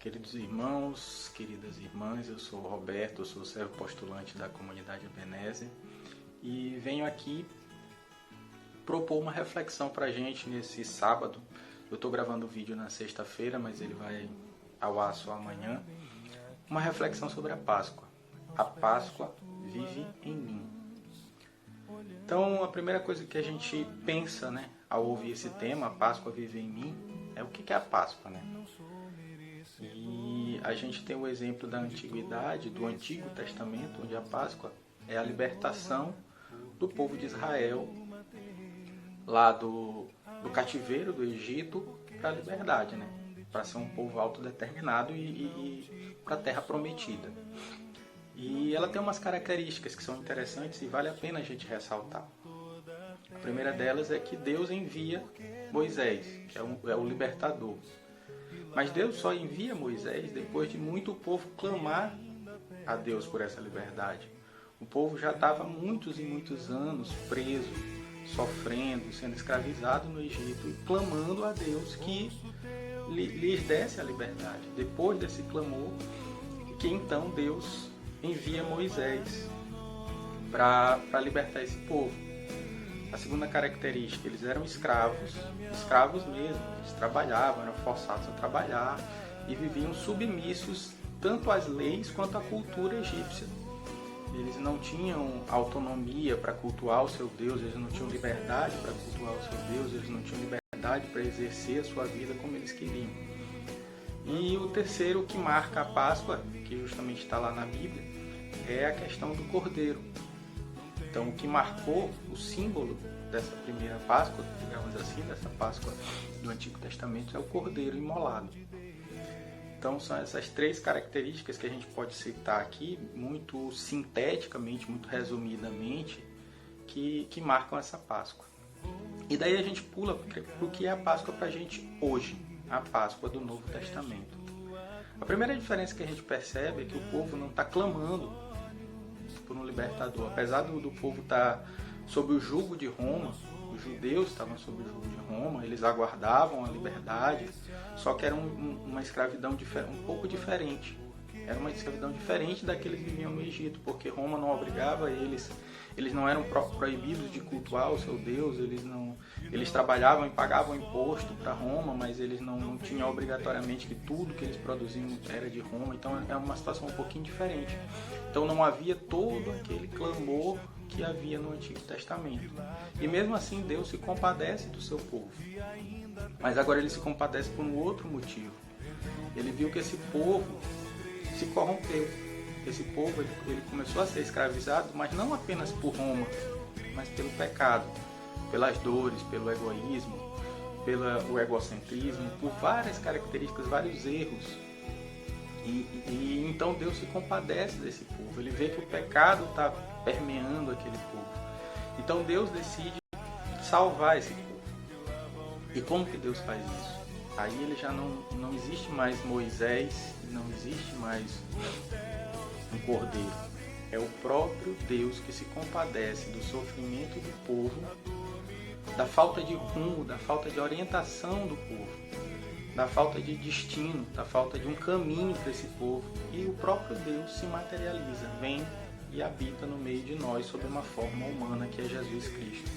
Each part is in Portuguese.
Queridos irmãos, queridas irmãs, eu sou o Roberto, eu sou servo postulante da comunidade Ebenezer e venho aqui propor uma reflexão para a gente nesse sábado. Eu estou gravando o vídeo na sexta-feira, mas ele vai ao ar só amanhã. Uma reflexão sobre a Páscoa. A Páscoa vive em mim. Então, a primeira coisa que a gente pensa, ao ouvir esse tema, a Páscoa vive em mim, é o que é a Páscoa, E a gente tem o exemplo da antiguidade, do Antigo Testamento, onde a Páscoa é a libertação do povo de Israel, lá do cativeiro do Egito, para a liberdade, para ser um povo autodeterminado e para a terra prometida. E ela tem umas características que são interessantes e vale a pena a gente ressaltar. A primeira delas é que Deus envia Moisés, que é o libertador. Mas Deus só envia Moisés depois de muito povo clamar a Deus por essa liberdade. O povo já estava há muitos e muitos anos preso, sofrendo, sendo escravizado no Egito e clamando a Deus que lhes desse a liberdade. Depois desse clamor, que então Deus envia Moisés para libertar esse povo. A segunda característica, eles eram escravos mesmo, eles trabalhavam, eram forçados a trabalhar e viviam submissos tanto às leis quanto à cultura egípcia. Eles não tinham autonomia para cultuar o seu Deus, eles não tinham liberdade para cultuar o seu Deus, eles não tinham liberdade para exercer a sua vida como eles queriam. E o terceiro que marca a Páscoa, que justamente está lá na Bíblia, é a questão do Cordeiro. Então, o que marcou o símbolo dessa primeira Páscoa, digamos assim, dessa Páscoa do Antigo Testamento, é o Cordeiro imolado. Então, são essas três características que a gente pode citar aqui, muito sinteticamente, muito resumidamente, que marcam essa Páscoa. E daí a gente pula para o que é a Páscoa para a gente hoje, a Páscoa do Novo Testamento. A primeira diferença que a gente percebe é que o povo não está clamando por um libertador. Apesar do povo estar sob o jugo de Roma, os judeus estavam sob o jugo de Roma, eles aguardavam a liberdade, só que era uma escravidão um pouco diferente. Era uma escravidão diferente da que eles viviam no Egito, porque Roma não obrigava eles não eram proibidos de cultuar o seu Deus, eles trabalhavam e pagavam imposto para Roma, mas eles não tinham obrigatoriamente que tudo que eles produziam era de Roma, então é uma situação um pouquinho diferente. Então não havia todo aquele clamor que havia no Antigo Testamento. E mesmo assim Deus se compadece do seu povo. Mas agora ele se compadece por um outro motivo. Ele viu que esse povo se corrompeu. Esse povo ele começou a ser escravizado, mas não apenas por Roma, mas pelo pecado, pelas dores, pelo egoísmo, pelo egocentrismo, por várias características, vários erros. E então Deus se compadece desse povo. Ele vê que o pecado está permeando aquele povo. Então Deus decide salvar esse povo. E como que Deus faz isso? Aí ele já não existe mais Moisés, não existe mais um cordeiro. É o próprio Deus que se compadece do sofrimento do povo, da falta de rumo, da falta de orientação do povo, da falta de destino, da falta de um caminho para esse povo. E o próprio Deus se materializa, vem e habita no meio de nós sob uma forma humana que é Jesus Cristo.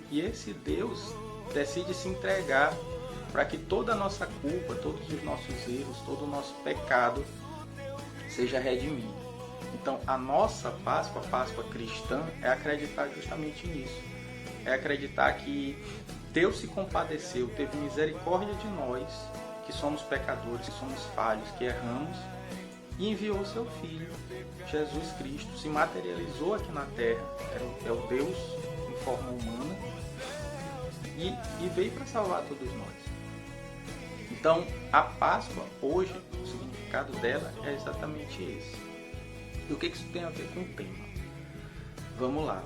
E esse Deus decide se entregar para que toda a nossa culpa, todos os nossos erros, todo o nosso pecado seja redimido. Então a nossa Páscoa, a Páscoa cristã, é acreditar justamente nisso. É acreditar que Deus se compadeceu, teve misericórdia de nós, que somos pecadores, que somos falhos, que erramos, e enviou o seu Filho, Jesus Cristo, se materializou aqui na terra, é o Deus em forma humana, e veio para salvar todos nós. Então, a Páscoa, hoje, o significado dela é exatamente esse. E o que isso tem a ver com o tema? Vamos lá.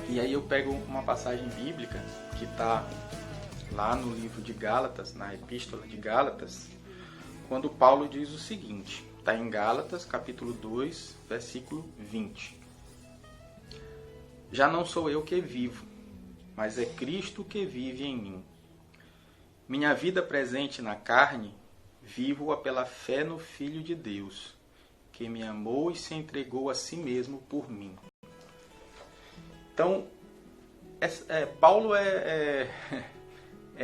E aí eu pego uma passagem bíblica que está lá no livro de Gálatas, na Epístola de Gálatas, quando Paulo diz o seguinte, está em Gálatas, capítulo 2, versículo 20. Já não sou eu que vivo, mas é Cristo que vive em mim. Minha vida presente na carne, vivo-a pela fé no Filho de Deus, que me amou e se entregou a si mesmo por mim. Então, Paulo é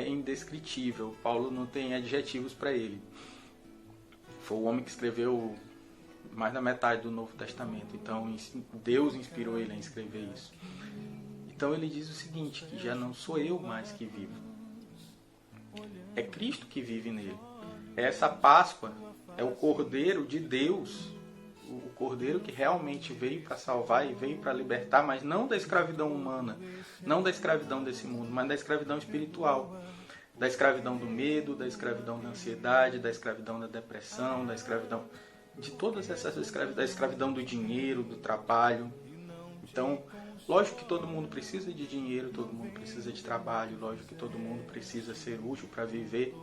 indescritível. Paulo não tem adjetivos para ele. Foi o homem que escreveu mais da metade do Novo Testamento. Então, Deus inspirou ele a escrever isso. Então, ele diz o seguinte, que já não sou eu mais que vivo. É Cristo que vive nele. Essa Páscoa é o Cordeiro de Deus, o Cordeiro que realmente veio para salvar e veio para libertar, mas não da escravidão humana, não da escravidão desse mundo, mas da escravidão espiritual, da escravidão do medo, da escravidão da ansiedade, da escravidão da depressão, da escravidão de todas essas escravidões, da escravidão do dinheiro, do trabalho. Então, lógico que todo mundo precisa de dinheiro, todo mundo precisa de trabalho, lógico que todo mundo precisa ser útil para viver,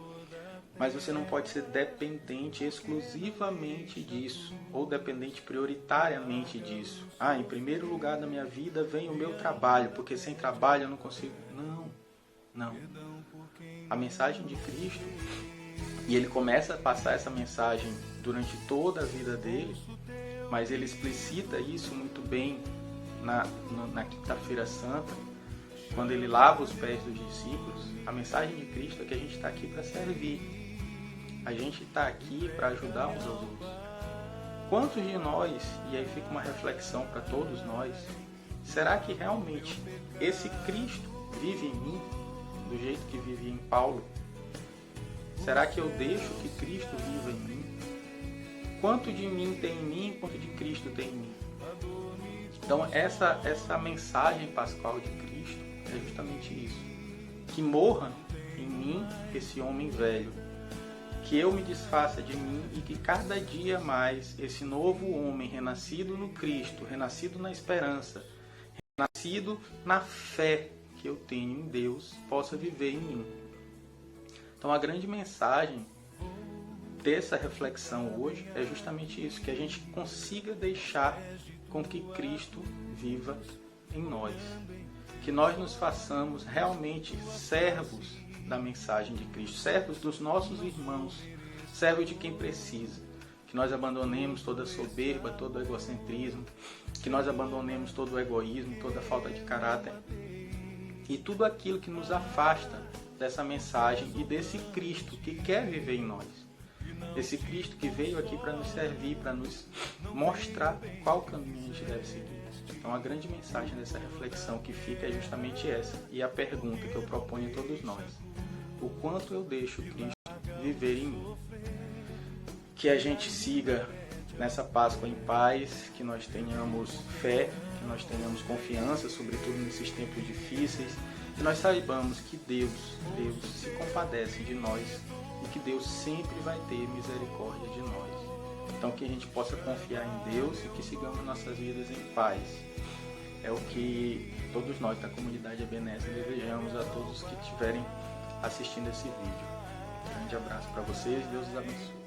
mas você não pode ser dependente exclusivamente disso, ou dependente prioritariamente disso. Em primeiro lugar da minha vida vem o meu trabalho, porque sem trabalho eu não consigo. Não. A mensagem de Cristo, e ele começa a passar essa mensagem durante toda a vida dele, mas ele explicita isso muito bem na Quinta-feira Santa, quando ele lava os pés dos discípulos. A mensagem de Cristo é que a gente está aqui para servir. A gente está aqui para ajudar uns aos outros. Quantos de nós, e aí fica uma reflexão para todos nós, será que realmente esse Cristo vive em mim do jeito que vivia em Paulo? Será que eu deixo que Cristo viva em mim? Quanto de mim tem em mim, quanto de Cristo tem em mim? Então essa mensagem pascal de Cristo é justamente isso. Que morra em mim esse homem velho, que eu me desfaça de mim e que cada dia mais esse novo homem renascido no Cristo, renascido na esperança, renascido na fé que eu tenho em Deus, possa viver em mim. Então a grande mensagem dessa reflexão hoje é justamente isso, que a gente consiga deixar com que Cristo viva em nós. Que nós nos façamos realmente servos da mensagem de Cristo, servos dos nossos irmãos, servos de quem precisa. Que nós abandonemos toda a soberba, todo o egocentrismo, que nós abandonemos todo o egoísmo, toda a falta de caráter e tudo aquilo que nos afasta dessa mensagem e desse Cristo que quer viver em nós. Esse Cristo que veio aqui para nos servir, para nos mostrar qual caminho a gente deve seguir. Então a grande mensagem dessa reflexão que fica é justamente essa. E a pergunta que eu proponho a todos nós: o quanto eu deixo Cristo viver em mim? Que a gente siga nessa Páscoa em paz, que nós tenhamos fé, que nós tenhamos confiança, sobretudo nesses tempos difíceis, que nós saibamos que Deus se compadece de nós e que Deus sempre vai ter misericórdia de nós. Então que a gente possa confiar em Deus e que sigamos nossas vidas em paz. É o que todos nós da comunidade Ebenezer desejamos a todos que estiverem assistindo esse vídeo. Um grande abraço para vocês, Deus os abençoe.